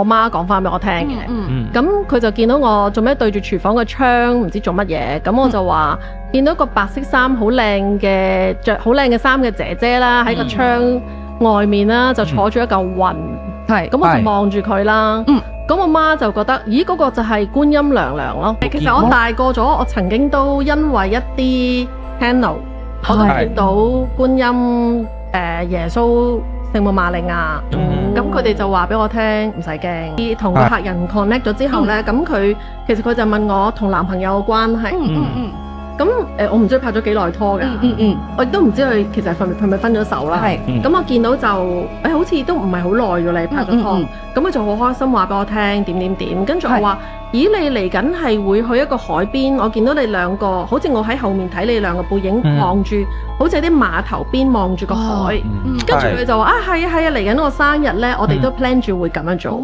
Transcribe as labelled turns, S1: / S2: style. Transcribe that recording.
S1: 我媽講翻俾我聽嘅。咁佢就見到我做咩對住廚房個窗，唔知做乜嘢。咁我就話見到個白色衫好靚嘅着好靚嘅衫嘅姐姐啦，喺個窗外面啦，就坐住一嚿雲。咁我就望住佢啦。咁我媽就覺得，咦，嗰個就係觀音娘娘咯。其實我大個咗，我曾經都因為一啲 channel，我都見到觀音、耶穌、聖母瑪利亞。咁佢哋就話俾我聽，唔使驚。同個客人 connect 咗之後呢，咁佢其實佢就問我同男朋友嘅關係。咁我唔知佢拍咗幾耐拖㗎。我亦都唔知佢其實係咪分咗手啦。咁我見到就好似都唔係好耐咗你拍咗拖。咁佢就好開心話俾我聽點。跟住我話：咦，你嚟緊係會去一個海邊？我見到你兩個，好似我喺後面睇你兩個背影望住，好似喺啲碼頭邊望住個海。跟住佢就話：係啊，嚟緊我生日呢，我哋都 plan 住會咁樣做。